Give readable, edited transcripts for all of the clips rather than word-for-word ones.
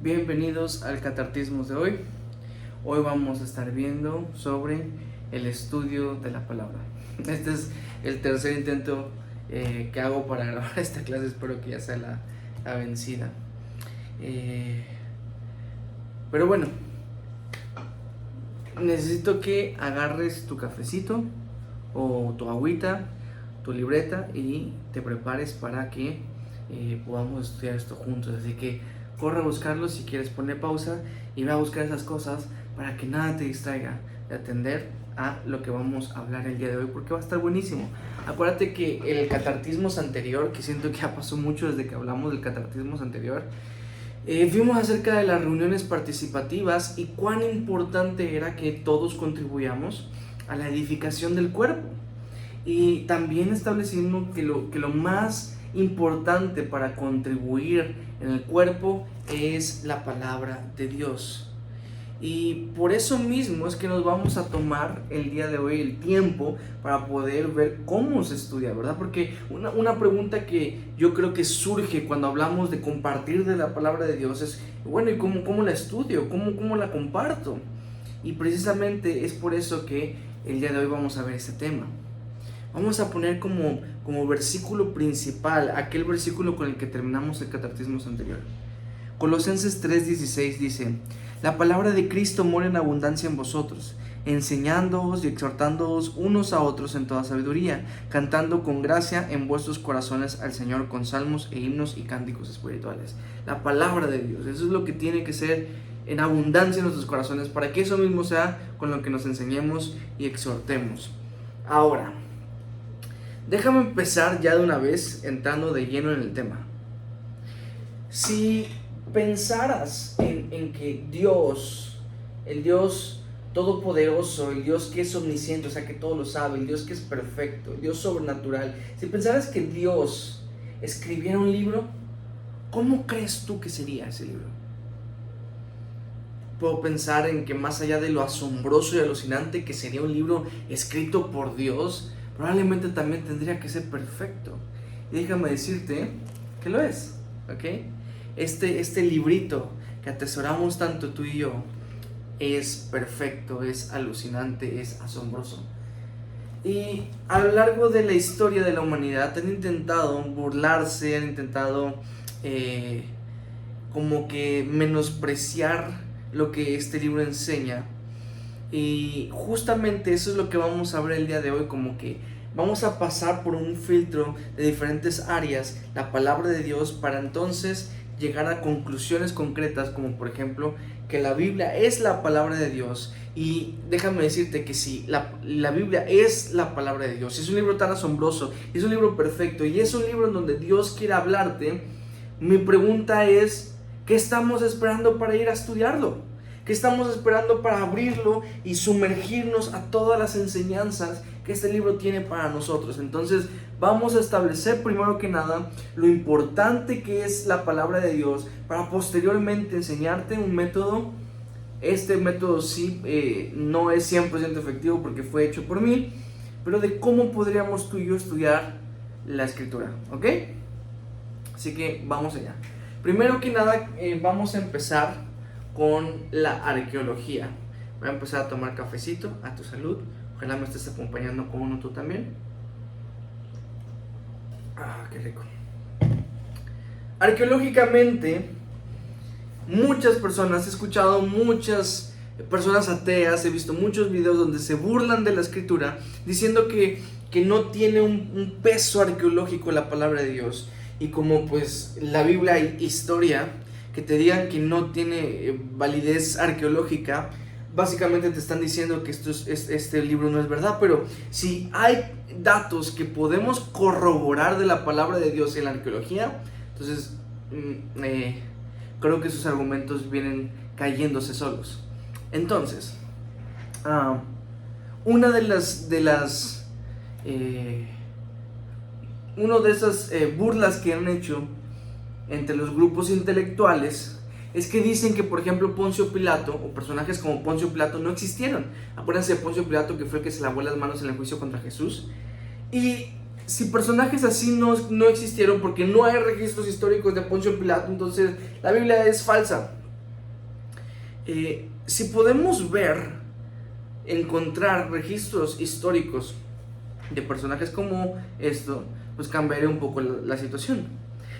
Bienvenidos al Catartismos de hoy. Hoy vamos a estar viendo sobre el estudio de la palabra. Este es el tercer intento que hago para grabar esta clase. Espero que ya sea la vencida. Pero bueno, necesito que agarres tu cafecito o tu agüita, tu libreta y te prepares para que podamos estudiar esto juntos. Así que corre a buscarlo si quieres, poner pausa y ve a buscar esas cosas para que nada te distraiga de atender a lo que vamos a hablar el día de hoy, porque va a estar buenísimo. Acuérdate que el catartismos anterior, que siento que ya pasó mucho desde que hablamos del catartismos anterior, vimos acerca de las reuniones participativas y cuán importante era que todos contribuyamos a la edificación del cuerpo. Y también establecimos que lo más importante para contribuir en el cuerpo es la palabra de Dios. Y por eso mismo es que nos vamos a tomar el día de hoy el tiempo para poder ver cómo se estudia, ¿verdad? Porque una pregunta que yo creo que surge cuando hablamos de compartir de la palabra de Dios es, bueno, ¿y cómo la estudio? ¿Cómo la comparto? Y precisamente es por eso que el día de hoy vamos a ver este tema. Vamos a poner como versículo principal aquel versículo con el que terminamos el catartismos anterior. Colosenses 3:16 dice: la palabra de Cristo mora en abundancia en vosotros, enseñándoos y exhortándoos unos a otros en toda sabiduría, cantando con gracia en vuestros corazones al Señor con salmos e himnos y cánticos espirituales. La palabra de Dios, eso es lo que tiene que ser en abundancia en nuestros corazones, para que eso mismo sea con lo que nos enseñemos y exhortemos. Ahora, déjame empezar ya de una vez entrando de lleno en el tema. Si pensaras en que Dios, el Dios todopoderoso, el Dios que es omnisciente, o sea que todo lo sabe, el Dios que es perfecto, el Dios sobrenatural, si pensaras que Dios escribiera un libro, ¿cómo crees tú que sería ese libro? Puedo pensar en que más allá de lo asombroso y alucinante que sería un libro escrito por Dios, probablemente también tendría que ser perfecto. Y déjame decirte que lo es, ¿ok? Este librito que atesoramos tanto tú y yo es perfecto, es alucinante, es asombroso. Y a lo largo de la historia de la humanidad han intentado burlarse, han intentado como que menospreciar lo que este libro enseña. Y justamente eso es lo que vamos a ver el día de hoy, como que vamos a pasar por un filtro de diferentes áreas, la palabra de Dios, para entonces llegar a conclusiones concretas, como por ejemplo que la Biblia es la palabra de Dios. Y déjame decirte que si la Biblia es la palabra de Dios, es un libro tan asombroso, es un libro perfecto y es un libro en donde Dios quiere hablarte, mi pregunta es, ¿qué estamos esperando para ir a estudiarlo? ¿Qué estamos esperando para abrirlo y sumergirnos a todas las enseñanzas que este libro tiene para nosotros? Entonces vamos a establecer primero que nada lo importante que es la palabra de Dios, para posteriormente enseñarte un método. Este método sí no es 100% efectivo porque fue hecho por mí, pero de cómo podríamos tú y yo estudiar la escritura, ¿ok? Así que vamos allá. Primero que nada vamos a empezar con la arqueología. Voy a empezar a tomar cafecito, a tu salud. Ojalá me estés acompañando con uno tú también. Qué rico. Arqueológicamente, muchas personas, he escuchado muchas personas ateas, he visto muchos videos donde se burlan de la escritura, diciendo que no tiene un peso arqueológico la palabra de Dios. Y como pues la Biblia hay historia, que te digan que no tiene validez arqueológica, básicamente te están diciendo que este libro no es verdad. Pero si hay datos que podemos corroborar de la palabra de Dios en la arqueología, entonces creo que sus argumentos vienen cayéndose solos. Entonces, una de esas burlas que han hecho entre los grupos intelectuales es que dicen que, por ejemplo, Poncio Pilato o personajes como Poncio Pilato no existieron. Acuérdense de Poncio Pilato, que fue el que se lavó las manos en el juicio contra Jesús. Y si personajes así no existieron porque no hay registros históricos de Poncio Pilato, entonces la Biblia es falsa. Si podemos encontrar registros históricos de personajes como esto, pues cambiaría un poco la situación.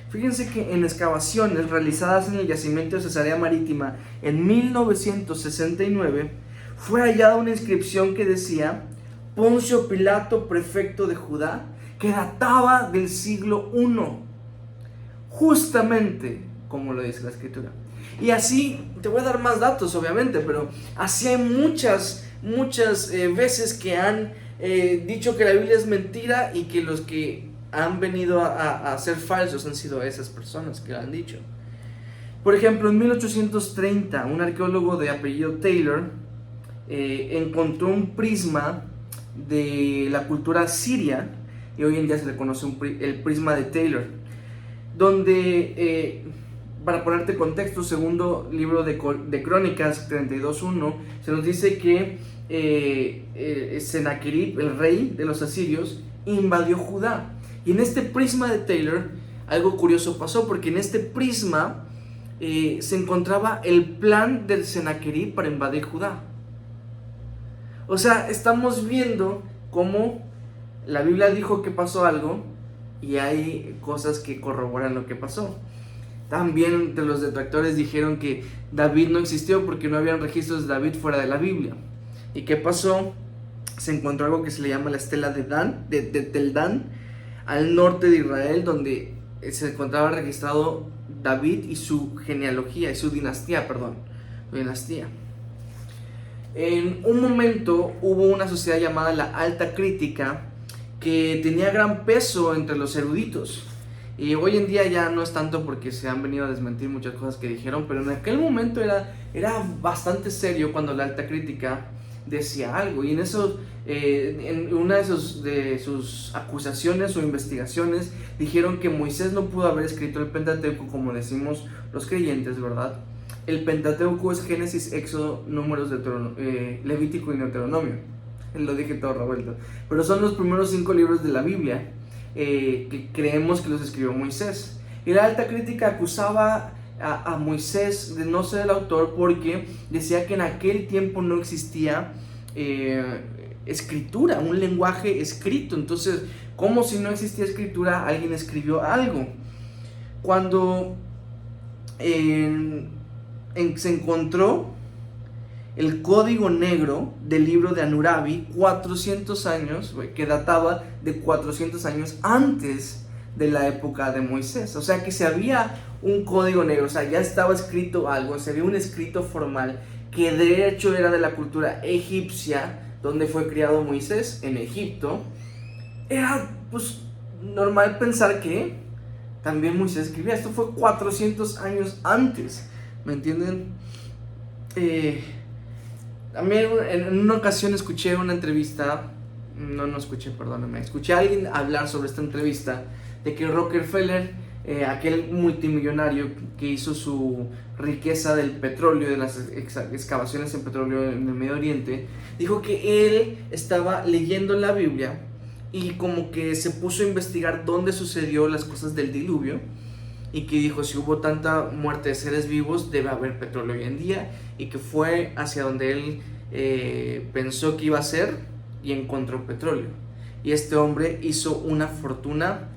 Fíjense que en excavaciones realizadas en el yacimiento de Cesarea Marítima en 1969 fue hallada una inscripción que decía Poncio Pilato, prefecto de Judá, que databa del siglo I, justamente como lo dice la escritura. Y así, te voy a dar más datos obviamente, pero así hay muchas veces que han dicho que la Biblia es mentira y que los que han venido a ser falsos han sido esas personas que lo han dicho. Por ejemplo, en 1830, un arqueólogo de apellido Taylor encontró un prisma de la cultura siria, y hoy en día se le conoce el prisma de Taylor, donde, para ponerte contexto, segundo libro de Crónicas 32:1, se nos dice que Sennacherib, el rey de los asirios, invadió Judá. Y en este prisma de Taylor, algo curioso pasó, porque en este prisma se encontraba el plan del Sennacherib para invadir Judá. O sea, estamos viendo cómo la Biblia dijo que pasó algo y hay cosas que corroboran lo que pasó. También entre los detractores dijeron que David no existió porque no habían registros de David fuera de la Biblia. ¿Y qué pasó? Se encontró algo que se le llama la estela de Tel Dan, al norte de Israel, donde se encontraba registrado David y su genealogía, y su dinastía. En un momento hubo una sociedad llamada la Alta Crítica que tenía gran peso entre los eruditos. Y hoy en día ya no es tanto porque se han venido a desmentir muchas cosas que dijeron, pero en aquel momento era bastante serio cuando la Alta Crítica decía algo. Y en una de sus acusaciones o investigaciones dijeron que Moisés no pudo haber escrito el Pentateuco como decimos los creyentes, ¿verdad? El Pentateuco es Génesis, Éxodo, Números, Levítico y Deuteronomio. Lo dije todo revuelto. Pero son los primeros 5 libros de la Biblia que creemos que los escribió Moisés. Y la Alta Crítica acusaba a Moisés de no ser el autor porque decía que en aquel tiempo no existía escritura, un lenguaje escrito. Entonces, ¿cómo si no existía escritura alguien escribió algo? Cuando se encontró el código negro del libro de Hammurabi 400 años, que databa de 400 años antes de la época de Moisés. O sea que se había un código negro, o sea, ya estaba escrito algo, se había un escrito formal que de hecho era de la cultura egipcia, donde fue criado Moisés, en Egipto. Era pues normal pensar que también Moisés escribía. Esto fue 400 años antes, ¿me entienden? También en una ocasión escuché una entrevista, escuché a alguien hablar sobre esta entrevista, de que Rockefeller, aquel multimillonario que hizo su riqueza del petróleo, de las excavaciones en petróleo en el Medio Oriente, dijo que él estaba leyendo la Biblia y como que se puso a investigar dónde sucedió las cosas del diluvio, y que dijo, si hubo tanta muerte de seres vivos, debe haber petróleo hoy en día, y que fue hacia donde él pensó que iba a ser y encontró petróleo. Y este hombre hizo una fortuna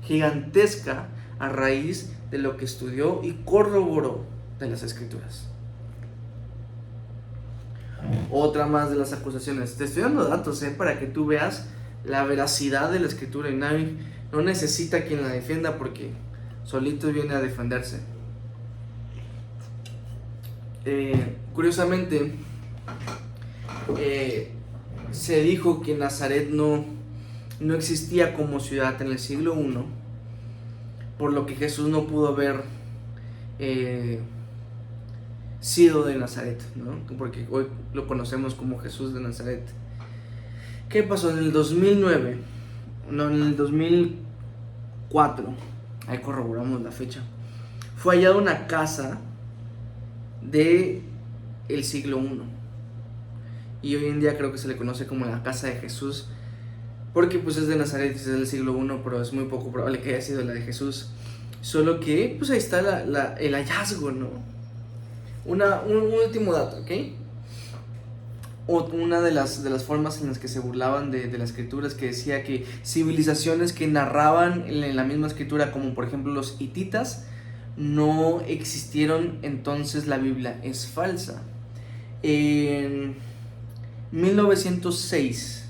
gigantesca a raíz de lo que estudió y corroboró de las escrituras. Otra más de las acusaciones. Te estoy dando datos para que tú veas la veracidad de la escritura, y no necesita quien la defienda porque solito viene a defenderse. Curiosamente, se dijo que Nazaret no existía como ciudad en el siglo I, por lo que Jesús no pudo haber sido de Nazaret, ¿no? Porque hoy lo conocemos como Jesús de Nazaret. ¿Qué pasó? En el 2004, ahí corroboramos la fecha, fue hallada una casa de el siglo I, y hoy en día creo que se le conoce como la casa de Jesús, porque pues es de Nazaret, es del siglo I, pero es muy poco probable que haya sido la de Jesús. Solo que pues ahí está el hallazgo, ¿no? Un último dato, ¿ok? Una de las formas en las que se burlaban de la escritura es que decía que civilizaciones que narraban en la misma escritura, como por ejemplo los hititas, no existieron, entonces la Biblia es falsa. En 1906,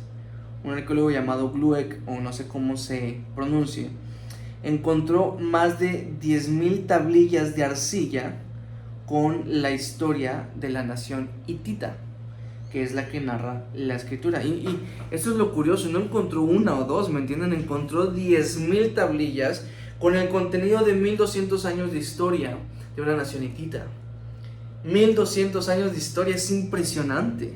un arqueólogo llamado Glueck, o no sé cómo se pronuncie, encontró más de 10.000 tablillas de arcilla con la historia de la nación hitita, que es la que narra la escritura. Y esto es lo curioso, no encontró una o dos, ¿me entienden? Encontró 10.000 tablillas con el contenido de 1200 años de historia de una nación hitita. 1200 años de historia es impresionante.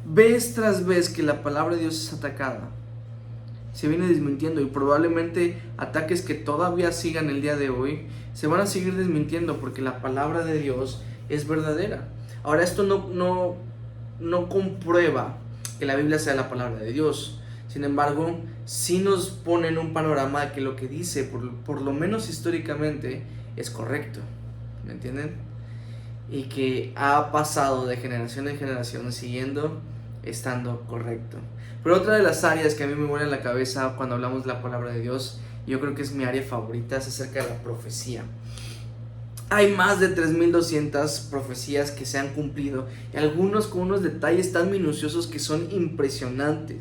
Vez tras vez que la palabra de Dios es atacada, se viene desmintiendo, y probablemente ataques que todavía sigan el día de hoy se van a seguir desmintiendo porque la palabra de Dios es verdadera. Ahora, esto no comprueba que la Biblia sea la palabra de Dios. Sin embargo, sí nos pone en un panorama de que lo que dice, por lo menos históricamente, es correcto. ¿Me entienden? Y que ha pasado de generación en generación siguiendo estando correcto. Pero otra de las áreas que a mí me vuela en la cabeza cuando hablamos de la palabra de Dios, yo creo que es mi área favorita, es acerca de la profecía. Hay más de 3200 profecías que se han cumplido, y algunos con unos detalles tan minuciosos que son impresionantes.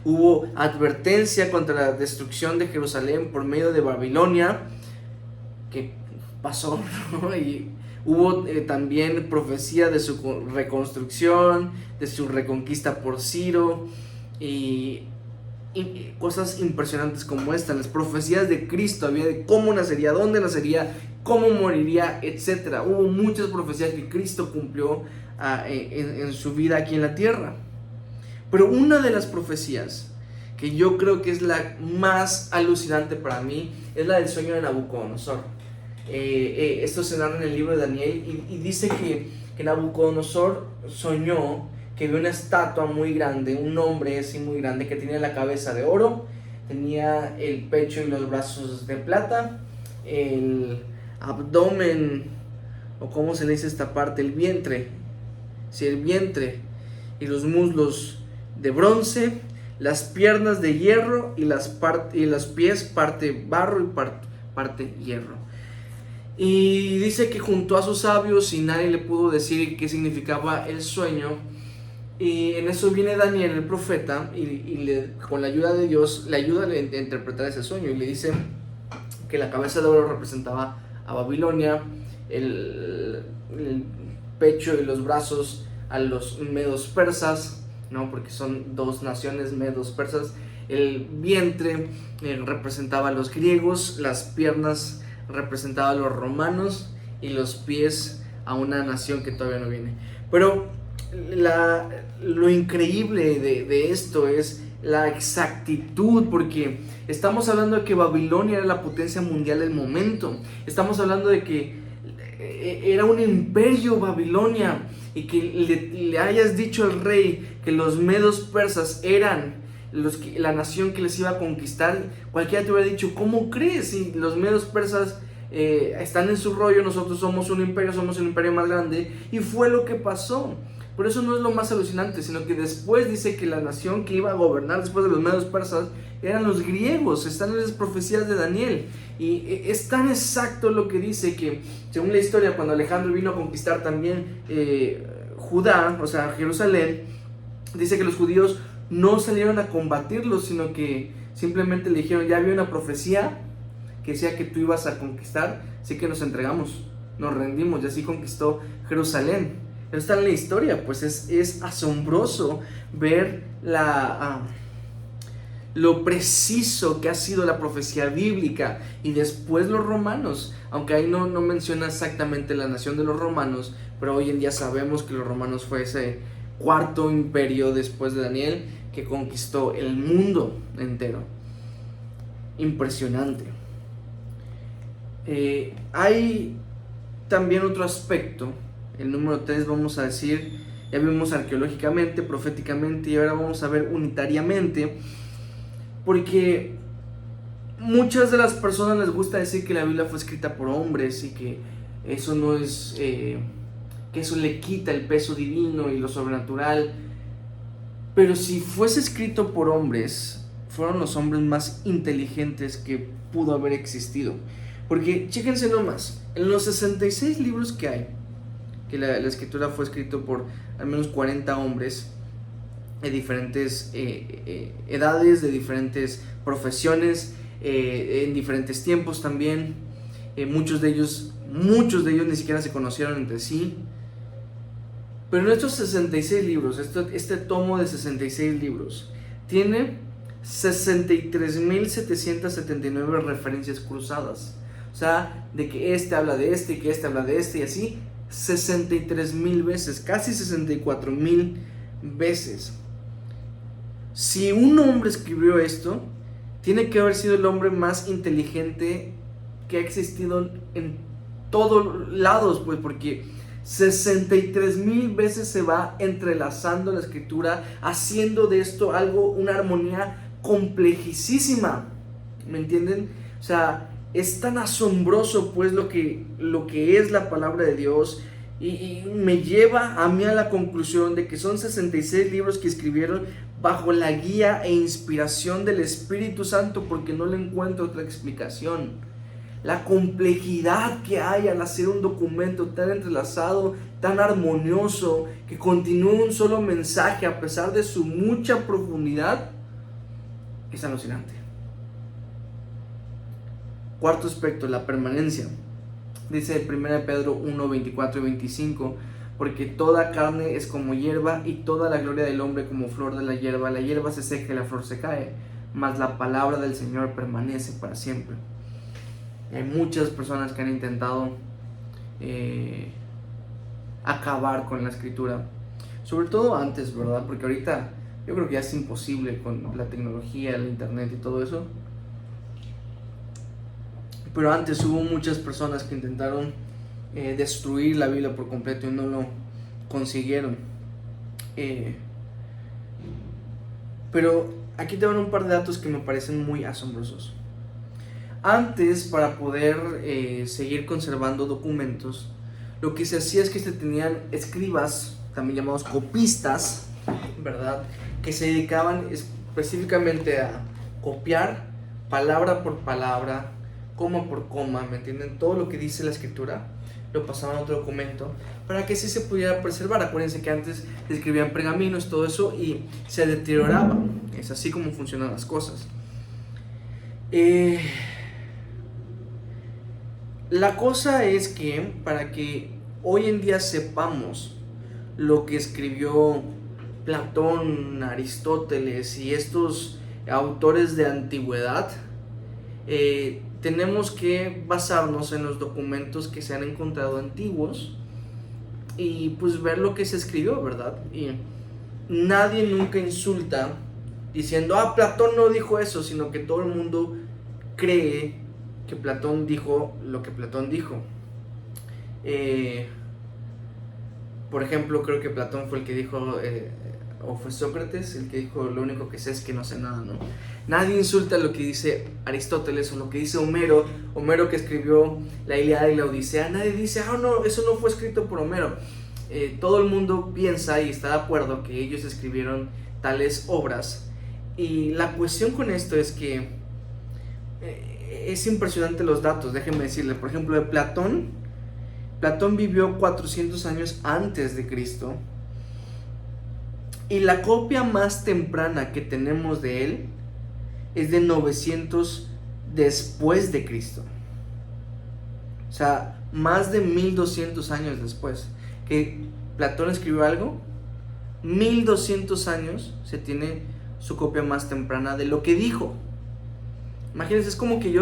Hubo advertencia contra la destrucción de Jerusalén por medio de Babilonia, que pasó, ¿no? Y hubo también profecía de su reconstrucción, de su reconquista por Ciro, y cosas impresionantes como esta. Las profecías de Cristo, había de cómo nacería, dónde nacería, cómo moriría, etc. Hubo muchas profecías que Cristo cumplió en su vida aquí en la tierra. Pero una de las profecías que yo creo que es la más alucinante para mí es la del sueño de Nabucodonosor. Esto se narra en el libro de Daniel, y dice que Nabucodonosor soñó que vio una estatua muy grande, un hombre así muy grande, que tenía la cabeza de oro, tenía el pecho y los brazos de plata, el abdomen, o cómo se le dice esta parte, el vientre, sí, el vientre y los muslos de bronce, las piernas de hierro y los pies parte barro y parte hierro. Y dice que juntó a sus sabios y nadie le pudo decir qué significaba el sueño. Y en eso viene Daniel, el profeta, y con la ayuda de Dios le ayuda a interpretar ese sueño, y le dice que la cabeza de oro representaba a Babilonia, el pecho y los brazos a los medos persas, ¿no? Porque son dos naciones, medos persas. El vientre representaba a los griegos, las piernas representaban a los romanos, y los pies a una nación que todavía no viene. Pero lo increíble de esto es la exactitud, porque estamos hablando de que Babilonia era la potencia mundial del momento. Estamos hablando de que era un imperio Babilonia, y que le hayas dicho al rey que los medos persas eran la nación que les iba a conquistar. Cualquiera te hubiera dicho, ¿cómo crees? Si los medos persas están en su rollo, nosotros somos un imperio más grande. Y fue lo que pasó. Por eso no es lo más alucinante, sino que después dice que la nación que iba a gobernar después de los medos persas eran los griegos. Están en las profecías de Daniel, y es tan exacto lo que dice que, según la historia, cuando Alejandro vino a conquistar también Judá, o sea Jerusalén, dice que los judíos no salieron a combatirlos, sino que simplemente le dijeron: ya había una profecía que decía que tú ibas a conquistar, así que nos entregamos, nos rendimos, y así conquistó Jerusalén. Pero está en la historia. Pues es asombroso ver lo preciso que ha sido la profecía bíblica. Y después los romanos, aunque ahí no menciona exactamente la nación de los romanos, pero hoy en día sabemos que los romanos fue ese cuarto imperio después de Daniel que conquistó el mundo entero. Impresionante. Hay también otro aspecto. El número 3 vamos a decir, ya vimos arqueológicamente, proféticamente, y ahora vamos a ver unitariamente, porque muchas de las personas les gusta decir que la Biblia fue escrita por hombres, y que eso no es que eso le quita el peso divino y lo sobrenatural. Pero si fuese escrito por hombres, fueron los hombres más inteligentes que pudo haber existido. Porque, chéquense nomás, en los 66 libros que hay, que la escritura fue escrito por al menos 40 hombres de diferentes edades, de diferentes profesiones, en diferentes tiempos también. Muchos de ellos ni siquiera se conocieron entre sí. Pero en estos 66 libros, este tomo de 66 libros, tiene 63.779 referencias cruzadas. O sea, de que este habla de este y que este habla de este y así, 63.000 veces, casi 64.000 veces. Si un hombre escribió esto, tiene que haber sido el hombre más inteligente que ha existido en todos lados, pues, porque 63.000 veces se va entrelazando la escritura, haciendo de esto algo, una armonía complejísima. ¿Me entienden? O sea, es tan asombroso, pues, lo que es la palabra de Dios, y me lleva a mí a la conclusión de que son 66 libros que escribieron bajo la guía e inspiración del Espíritu Santo, porque no le encuentro otra explicación. La complejidad que hay al hacer un documento tan entrelazado, tan armonioso, que continúa un solo mensaje a pesar de su mucha profundidad, es alucinante. Cuarto aspecto, la permanencia. Dice 1 Pedro 1, 24 y 25, porque toda carne es como hierba y toda la gloria del hombre como flor de la hierba se seca y la flor se cae, mas la palabra del Señor permanece para siempre. Hay muchas personas que han intentado acabar con la escritura, sobre todo antes, ¿verdad? Porque ahorita yo creo que ya es imposible con la tecnología, el internet y todo eso. Pero antes hubo muchas personas que intentaron destruir la Biblia por completo y no lo consiguieron. Pero aquí te van un par de datos que me parecen muy asombrosos. Antes, para poder seguir conservando documentos, lo que se hacía es que se tenían escribas, también llamados copistas, ¿verdad? Que se dedicaban específicamente a copiar palabra por palabra, coma por coma, ¿me entienden? Todo lo que dice la escritura lo pasaban a otro documento para que así se pudiera preservar. Acuérdense que antes escribían pergaminos, todo eso, y se deterioraba. Es así como funcionan las cosas. La cosa es que para que hoy en día sepamos lo que escribió Platón, Aristóteles y estos autores de antigüedad, tenemos que basarnos en los documentos que se han encontrado antiguos y pues ver lo que se escribió, ¿verdad? Y nadie nunca insulta diciendo, Platón no dijo eso, sino que todo el mundo cree que Platón dijo lo que Platón dijo. Por ejemplo, creo que Platón fue el que dijo, o fue Sócrates el que dijo, lo único que sé es que no sé nada, ¿no? Nadie insulta lo que dice Aristóteles o lo que dice Homero que escribió la Ilíada y la Odisea. Nadie dice, no, eso no fue escrito por Homero. Todo el mundo piensa y está de acuerdo que ellos escribieron tales obras. Y la cuestión con esto es que es impresionante los datos. Déjenme decirle, por ejemplo, de Platón vivió 400 años antes de Cristo, y la copia más temprana que tenemos de él es de 900 después de Cristo. O sea, más de 1200 años después que Platón escribió algo, 1200 años se tiene su copia más temprana de lo que dijo. Imagínense, es como que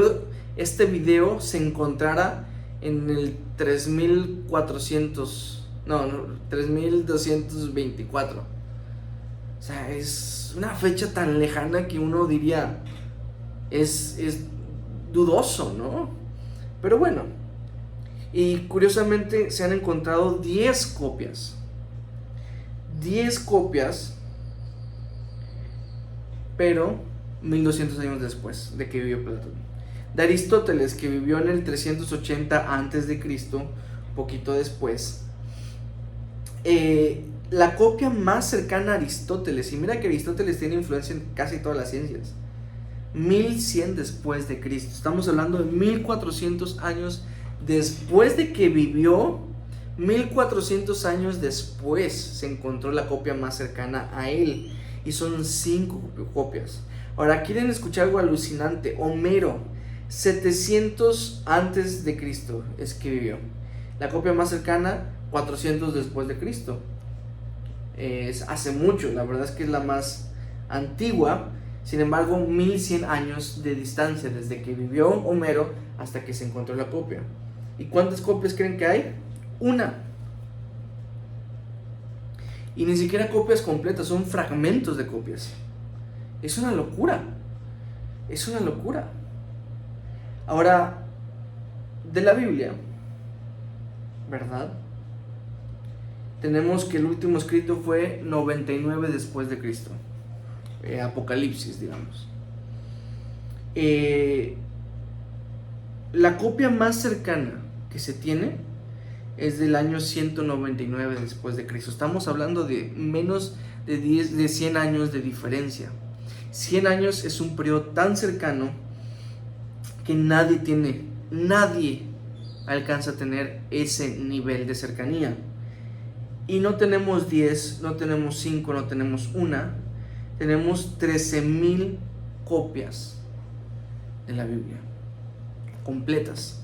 este video se encontrara en el 3224. O sea, es una fecha tan lejana que uno diría es dudoso, ¿no? Pero bueno, y curiosamente se han encontrado 10 copias, pero 1200 años después de que vivió Platón. De Aristóteles, que vivió en el 380 antes de Cristo, poquito después, la copia más cercana a Aristóteles, y mira que Aristóteles tiene influencia en casi todas las ciencias, 1100 después de Cristo. Estamos hablando de 1400 años después de que vivió. 1400 años después se encontró la copia más cercana a él, y son 5 copias. Ahora, ¿quieren escuchar algo alucinante? Homero, 700 antes de Cristo es que vivió. La copia más cercana, 400 después de Cristo. Es hace mucho, la verdad es que es la más antigua. Sin embargo, 1100 años de distancia desde que vivió Homero hasta que se encontró la copia. ¿Y cuántas copias creen que hay? Una. Y ni siquiera copias completas, son fragmentos de copias. Es una locura. Es una locura. Ahora, de la Biblia, ¿verdad? Tenemos que el último escrito fue 99 después de Cristo. Apocalipsis, digamos. La copia más cercana que se tiene es del año 199 después de Cristo. Estamos hablando de menos de 100 años de diferencia. 100 años es un periodo tan cercano que nadie alcanza a tener ese nivel de cercanía. Y no tenemos 10, no tenemos 5, no tenemos una, tenemos 13,000 copias de la Biblia completas.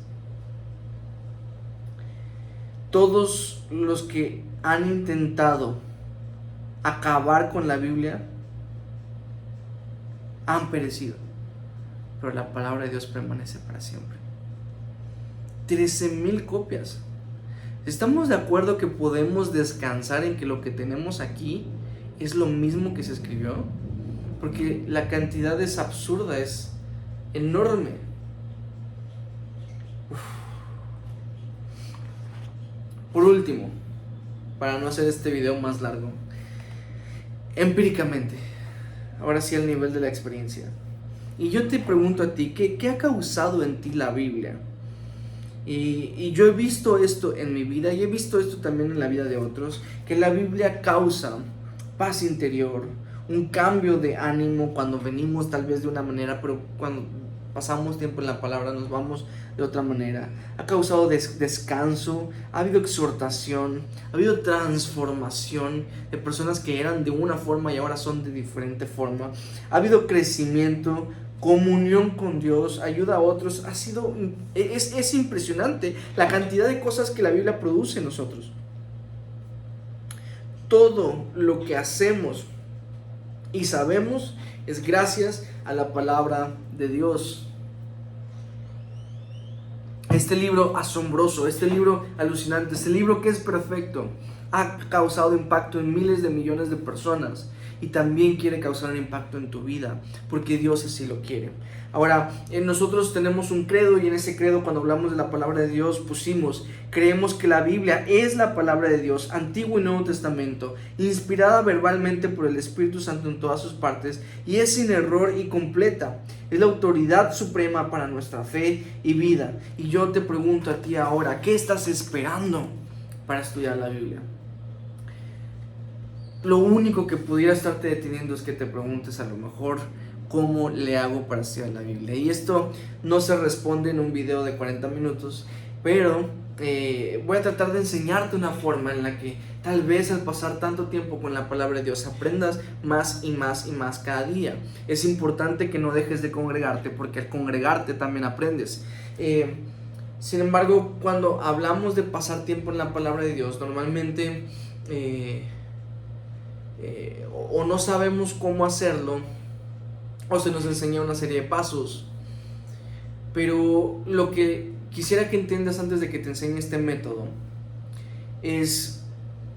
Todos los que han intentado acabar con la Biblia han perecido, pero la palabra de Dios permanece para siempre. 13,000 copias. ¿Estamos de acuerdo que podemos descansar en que lo que tenemos aquí es lo mismo que se escribió? Porque la cantidad es absurda, es enorme. Por último, para no hacer este video más largo, empíricamente, ahora sí al nivel de la experiencia, y yo te pregunto a ti, ¿qué ha causado en ti la Biblia? Y yo he visto esto en mi vida, y he visto esto también en la vida de otros, que la Biblia causa paz interior, un cambio de ánimo cuando venimos tal vez de una manera, pero cuando pasamos tiempo en la palabra nos vamos de otra manera. Ha causado descanso, ha habido exhortación, ha habido transformación de personas que eran de una forma y ahora son de diferente forma. Ha habido crecimiento, comunión con Dios, ayuda a otros. Es impresionante la cantidad de cosas que la Biblia produce en nosotros. Todo lo que hacemos y sabemos es gracias a la palabra de Dios. Este libro asombroso, este libro alucinante, este libro que es perfecto, ha causado impacto en miles de millones de personas, y también quiere causar un impacto en tu vida, porque Dios así lo quiere. Ahora, nosotros tenemos un credo, y en ese credo, cuando hablamos de la palabra de Dios, creemos que la Biblia es la palabra de Dios, Antiguo y Nuevo Testamento, inspirada verbalmente por el Espíritu Santo en todas sus partes, y es sin error y completa. Es la autoridad suprema para nuestra fe y vida. Y yo te pregunto a ti ahora, ¿qué estás esperando para estudiar la Biblia? Lo único que pudiera estarte deteniendo es que te preguntes a lo mejor, ¿cómo le hago para estudiar la Biblia? Y esto no se responde en un video de 40 minutos, pero voy a tratar de enseñarte una forma en la que tal vez al pasar tanto tiempo con la palabra de Dios aprendas más y más y más cada día. Es importante que no dejes de congregarte, porque al congregarte también aprendes. Sin embargo, cuando hablamos de pasar tiempo en la palabra de Dios, normalmente o no sabemos cómo hacerlo, o se nos enseña una serie de pasos. Pero lo que quisiera que entiendas antes de que te enseñe este método es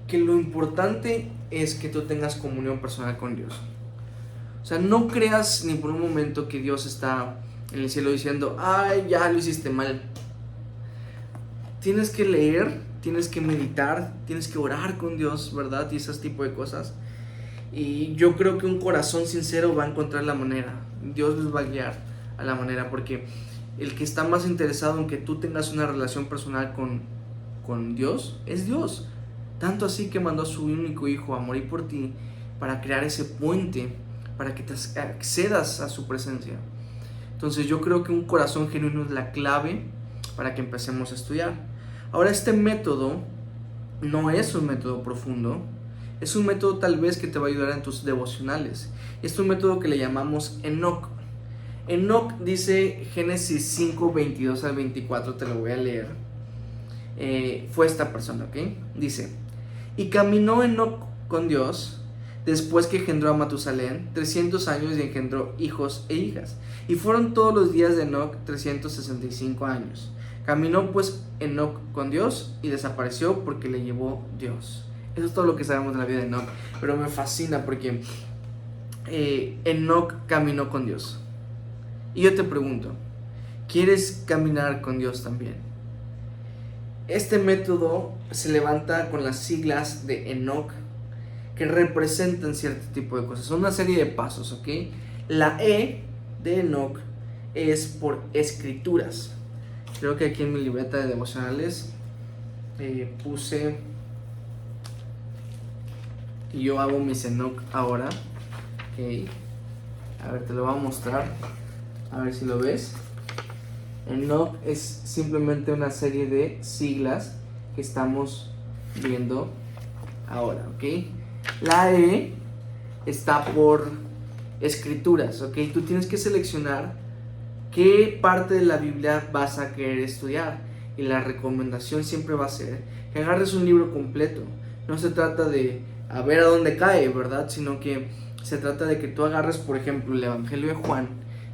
que lo importante es que tú tengas comunión personal con Dios. O sea, no creas ni por un momento que Dios está en el cielo diciendo, ay, ya lo hiciste mal. Tienes que leer, tienes que meditar, tienes que orar con Dios, ¿verdad? Y ese tipo de cosas. Y yo creo que un corazón sincero va a encontrar la manera. Dios les va a guiar a la manera, porque el que está más interesado en que tú tengas una relación personal con Dios es Dios. tanto así que mandó a su único hijo a morir por ti, para crear ese puente, para que te accedas a su presencia. Entonces yo creo que un corazón genuino es la clave para que empecemos a estudiar. Ahora, este método no es un método profundo, es un método tal vez que te va a ayudar en tus devocionales. Es un método que le llamamos Enoc. Enoc dice Génesis 5, 22 al 24, te lo voy a leer. Fue esta persona, ¿ok? Dice: y caminó Enoc con Dios después que engendró a Matusalén 300 años y engendró hijos e hijas. Y fueron todos los días de Enoc 365 años. Caminó pues Enoc con Dios y desapareció porque le llevó Dios. Eso es todo lo que sabemos de la vida de Enoc. Pero me fascina porque Enoc caminó con Dios. Y yo te pregunto, ¿quieres caminar con Dios también? Este método se levanta con las siglas de Enoc, que representan cierto tipo de cosas. Son una serie de pasos, ¿ok? La E de Enoc es por escrituras. Creo que aquí en mi libreta de devocionales puse... Y yo hago mis Enoc ahora. Ok. A ver, te lo voy a mostrar. A ver si lo ves. Enoc es simplemente una serie de siglas que estamos viendo ahora, ¿ok? La E está por escrituras, ¿ok? Tú tienes que seleccionar qué parte de la Biblia vas a querer estudiar. Y la recomendación siempre va a ser que agarres un libro completo. No se trata de a ver a dónde cae, ¿verdad? Sino que se trata de que tú agarres, por ejemplo, el Evangelio de Juan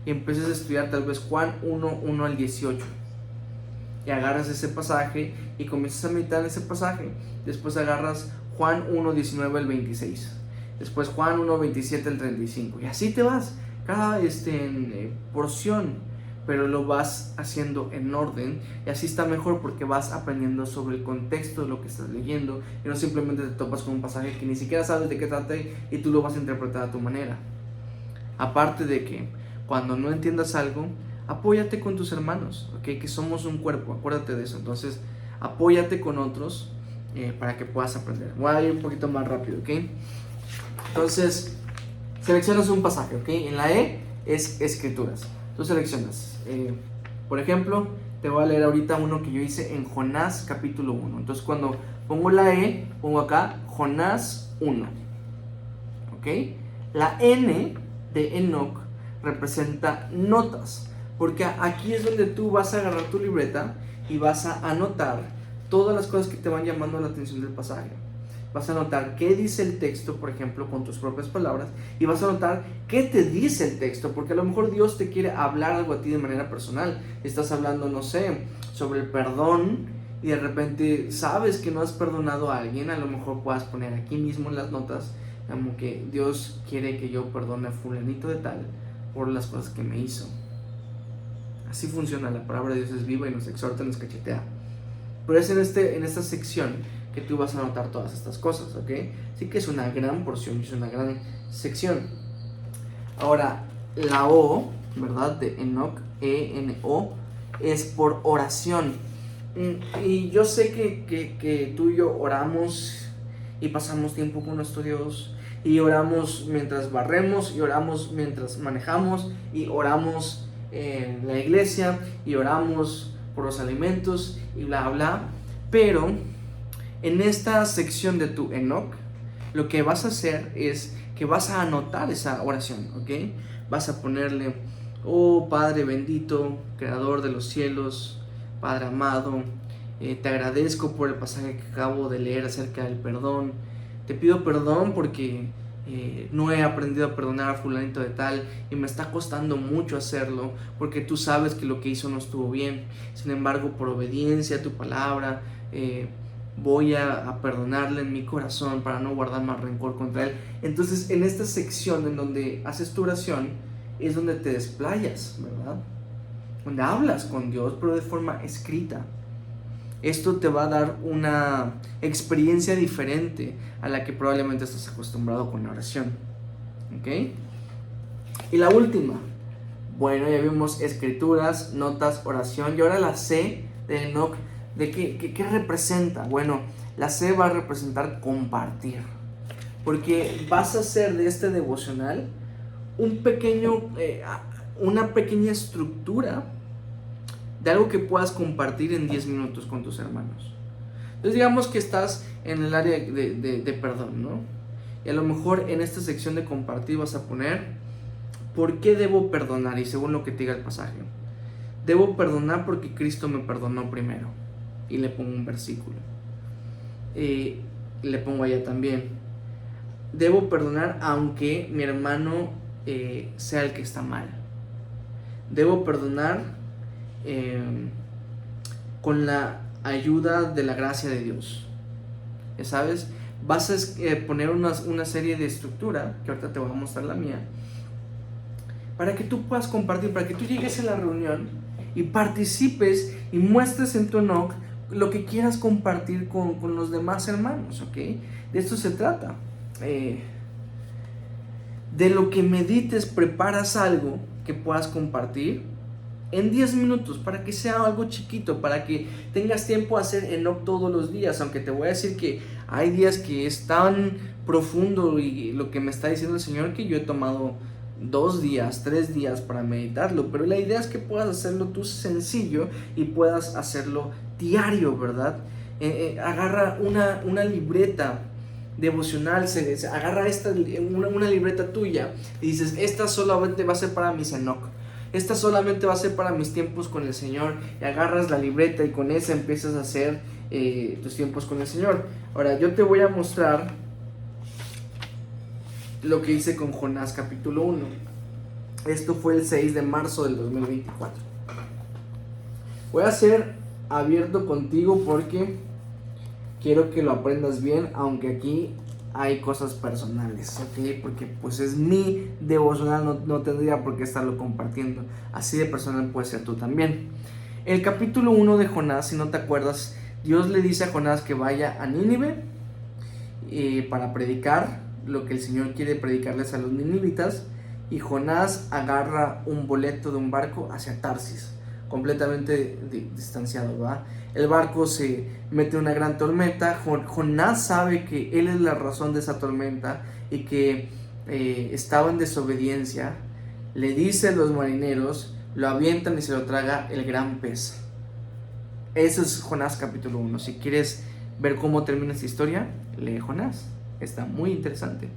y empieces a estudiar tal vez Juan 1, 1 al 18. Y agarras ese pasaje y comienzas a meditar en ese pasaje. Después agarras Juan 1, 19 al 26. Después Juan 1, 27 al 35. Y así te vas, cada porción, pero lo vas haciendo en orden. Y así está mejor porque vas aprendiendo sobre el contexto de lo que estás leyendo. Y no simplemente te topas con un pasaje que ni siquiera sabes de qué trata y tú lo vas a interpretar a tu manera. Aparte de que cuando no entiendas algo, apóyate con tus hermanos, ¿ok? Que somos un cuerpo, acuérdate de eso. Entonces, apóyate con otros para que puedas aprender. Voy a ir un poquito más rápido, ¿ok? Entonces, seleccionas un pasaje, ¿ok? En la E es escrituras. Tú seleccionas. Por ejemplo, te voy a leer ahorita uno que yo hice en Jonás capítulo 1. Entonces, cuando pongo la E, pongo acá Jonás 1. ¿Ok? La N de Enoc representa notas, porque aquí es donde tú vas a agarrar tu libreta y vas a anotar todas las cosas que te van llamando la atención del pasaje. Vas a anotar qué dice el texto, por ejemplo, con tus propias palabras, y vas a anotar qué te dice el texto, porque a lo mejor Dios te quiere hablar algo a ti de manera personal. Estás hablando, no sé, sobre el perdón, y de repente sabes que no has perdonado a alguien. A lo mejor puedas poner aquí mismo en las notas como que Dios quiere que yo perdone a fulanito de tal por las cosas que me hizo. Así funciona, la palabra de Dios es viva y nos exhorta y nos cachetea. Pero es en esta sección que tú vas a anotar todas estas cosas, ¿ok? Así que es una gran porción, es una gran sección. Ahora, la O, ¿verdad? De Enoc, E-N-O, es por oración. Y yo sé que tú y yo oramos y pasamos tiempo con nuestro Dios, y oramos mientras barremos, y oramos mientras manejamos, y oramos en la iglesia, y oramos por los alimentos, y bla bla. Pero en esta sección de tu Enoc, lo que vas a hacer es que vas a anotar esa oración, ¿ok? Vas a ponerle: oh Padre bendito, creador de los cielos, Padre amado, te agradezco por el pasaje que acabo de leer acerca del perdón. Te pido perdón porque no he aprendido a perdonar a fulanito de tal y me está costando mucho hacerlo, porque tú sabes que lo que hizo no estuvo bien. Sin embargo, por obediencia a tu palabra, voy a perdonarle en mi corazón para no guardar más rencor contra él. Entonces, en esta sección en donde haces tu oración es donde te desplayas, ¿verdad? Donde hablas con Dios, pero de forma escrita. Esto te va a dar una experiencia diferente a la que probablemente estás acostumbrado con la oración, ¿ok? Y la última, bueno, ya vimos escrituras, notas, oración, y ahora la C de Enoc. ¿De qué representa? Bueno, La C va a representar compartir, porque vas a hacer de este devocional una pequeña estructura de algo que puedas compartir en 10 minutos con tus hermanos. Entonces digamos que estás en el área de perdón, ¿no? Y a lo mejor en esta sección de compartir vas a poner ¿por qué debo perdonar? Y según lo que te diga el pasaje, debo perdonar porque Cristo me perdonó primero. Y le pongo un versículo. Le pongo allá también, debo perdonar aunque mi hermano sea el que está mal. Debo perdonar con la ayuda de la gracia de Dios. Ya sabes, vas a poner una serie de estructura, que ahorita te voy a mostrar la mía, para que tú puedas compartir, para que tú llegues a la reunión y participes y muestres en tu enojo lo que quieras compartir con los demás hermanos, ¿ok? De esto se trata. De lo que medites, preparas algo que puedas compartir en 10 minutos, para que sea algo chiquito, para que tengas tiempo a hacer Enoch todos los días, aunque te voy a decir que hay días que es tan profundo y lo que me está diciendo el Señor que yo he tomado 2 días, 3 días para meditarlo, pero la idea es que puedas hacerlo tú sencillo y puedas hacerlo diario, ¿verdad? Agarra una libreta devocional, agarra una libreta tuya y dices, esta solamente va a ser para mis Enoch, esta solamente va a ser para mis tiempos con el Señor, y agarras la libreta y con esa empiezas a hacer tus tiempos con el Señor. Ahora yo te voy a mostrar lo que hice con Jonás capítulo 1. Esto fue el 6 de marzo del 2024. Voy a ser abierto contigo porque quiero que lo aprendas bien, aunque aquí hay cosas personales, ¿ok? Porque pues es mi devocional, no tendría por qué estarlo compartiendo. Así de personal puedes ser tú también. El capítulo 1 de Jonás, si no te acuerdas, Dios le dice a Jonás que vaya a Nínive para predicar lo que el Señor quiere predicarles a los ninivitas, y Jonás agarra un boleto de un barco hacia Tarsis, completamente distanciado, ¿va? El barco se mete en una gran tormenta. Jonás sabe que él es la razón de esa tormenta y que estaba en desobediencia. Le dice a los marineros, lo avientan y se lo traga el gran pez. Eso es Jonás capítulo 1. Si quieres ver cómo termina esta historia, lee Jonás. Está muy interesante.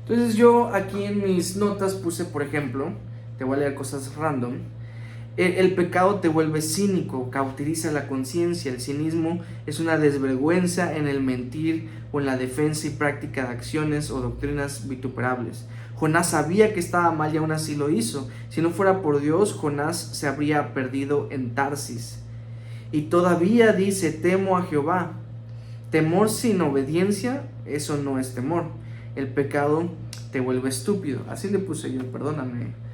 Entonces yo aquí en mis notas puse, por ejemplo, te voy a leer cosas random. El pecado te vuelve cínico, cauteriza la conciencia. El cinismo es una desvergüenza en el mentir o en la defensa y práctica de acciones o doctrinas vituperables. Jonás sabía que estaba mal y aún así lo hizo. Si no fuera por Dios, Jonás se habría perdido en Tarsis. Y todavía dice, temo a Jehová. Temor sin obediencia, eso no es temor. El pecado te vuelve estúpido. Así le puse yo, perdóname.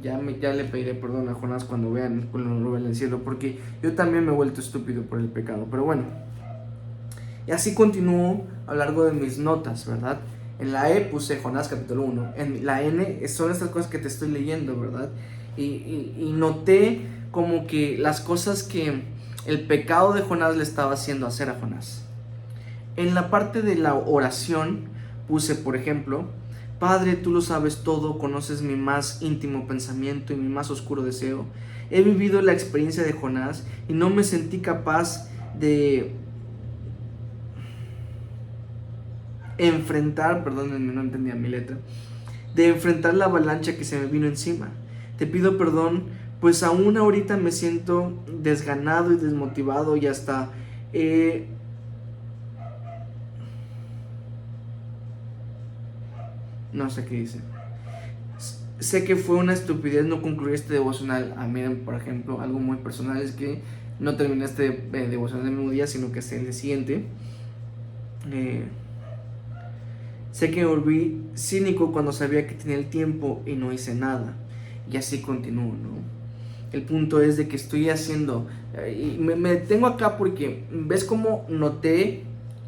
Ya le pediré perdón a Jonás cuando lo vean en el cielo, porque yo también me he vuelto estúpido por el pecado. Pero bueno, y así continúo a lo largo de mis notas, ¿verdad? En la E puse Jonás capítulo 1. En la N son estas cosas que te estoy leyendo, ¿verdad? Y noté como que las cosas que el pecado de Jonás le estaba haciendo hacer a Jonás. En la parte de la oración puse, por ejemplo, Padre, tú lo sabes todo, conoces mi más íntimo pensamiento y mi más oscuro deseo. He vivido la experiencia de Jonás y no me sentí capaz de enfrentar, perdónenme, no entendía mi letra, de enfrentar la avalancha que se me vino encima. Te pido perdón, pues aún ahorita me siento desganado y desmotivado y hasta no sé qué dice. Sé que fue una estupidez no concluir este devocional. A mí, por ejemplo, algo muy personal es que no terminé este devocional el mismo día, sino que hasta el siguiente. Sé que me volví cínico cuando sabía que tenía el tiempo y no hice nada. Y así continúo, ¿no? El punto es de que estoy haciendo... y me detengo acá porque ves cómo noté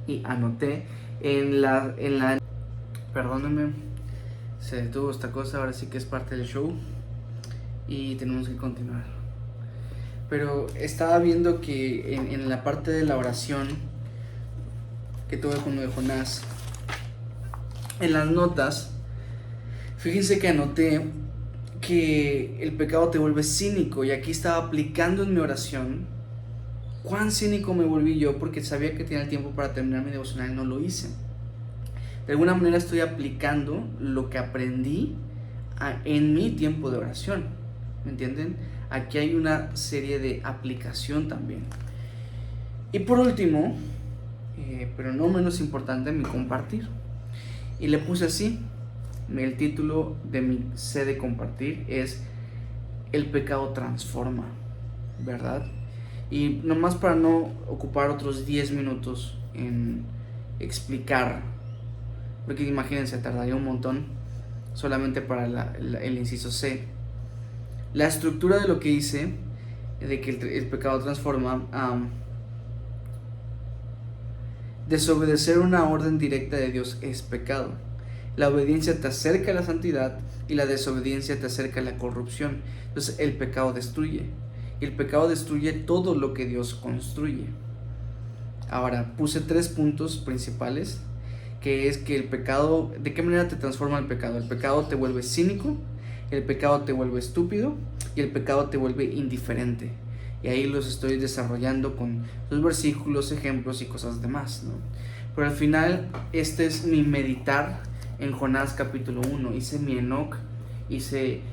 y anoté en la perdónenme. Se detuvo esta cosa, ahora sí que es parte del show y tenemos que continuar. Pero estaba viendo que en la parte de la oración que tuve con lo de Jonás. En las notas, fíjense que anoté que el pecado te vuelve cínico, y aquí estaba aplicando en mi oración cuán cínico me volví yo, porque sabía que tenía el tiempo para terminar mi devocional y no lo hice. De alguna manera estoy aplicando lo que aprendí en mi tiempo de oración, ¿me entienden? Aquí hay una serie de aplicación también. Y por último, pero no menos importante, mi compartir. Y le puse así, el título de mi C de compartir es El pecado transforma, ¿verdad? Y nomás para no ocupar otros 10 minutos en explicar, porque imagínense, tardaría un montón solamente para el inciso C. La estructura de lo que hice, de que el pecado transforma, desobedecer una orden directa de Dios es pecado. La obediencia te acerca a la santidad y la desobediencia te acerca a la corrupción. Entonces el pecado destruye. Y el pecado destruye todo lo que Dios construye. Ahora, puse 3 puntos principales, que es que el pecado, ¿de qué manera te transforma el pecado? El pecado te vuelve cínico, el pecado te vuelve estúpido y el pecado te vuelve indiferente. Y ahí los estoy desarrollando con los versículos, ejemplos y cosas demás, ¿no? Pero al final, este es mi meditar en Jonás capítulo 1. Hice mi Enoch, medité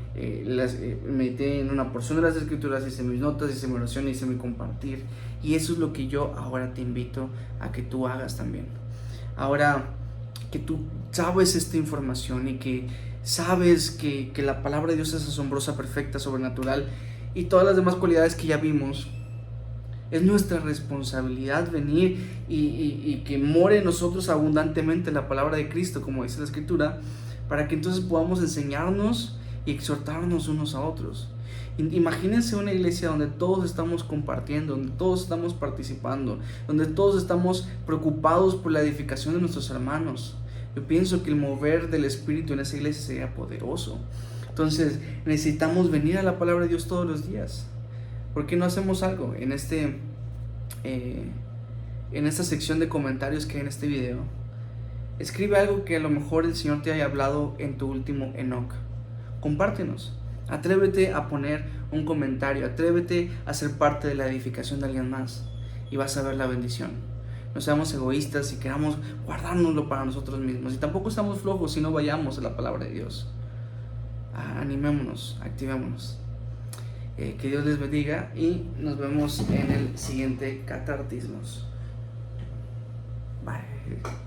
en una porción de las escrituras, hice mis notas, hice mi oración, hice mi compartir. Y eso es lo que yo ahora te invito a que tú hagas también. Ahora que tú sabes esta información y que sabes que la palabra de Dios es asombrosa, perfecta, sobrenatural y todas las demás cualidades que ya vimos, es nuestra responsabilidad venir y que more en nosotros abundantemente la palabra de Cristo, como dice la Escritura, para que entonces podamos enseñarnos y exhortarnos unos a otros. Imagínense una iglesia donde todos estamos compartiendo, donde todos estamos participando, donde todos estamos preocupados por la edificación de nuestros hermanos. Yo pienso que el mover del Espíritu en esa iglesia sería poderoso. Entonces necesitamos venir a la palabra de Dios todos los días. ¿Por qué no hacemos algo en esta sección de comentarios que hay en este video? Escribe algo que a lo mejor el Señor te haya hablado en tu último Enoch. Compártenos. Atrévete a poner un comentario, atrévete a ser parte de la edificación de alguien más y vas a ver la bendición. No seamos egoístas y queramos guardárnoslo para nosotros mismos, y tampoco estamos flojos si no vayamos a la palabra de Dios. Animémonos, activémonos. Que Dios les bendiga y nos vemos en el siguiente Catartismos. Bye.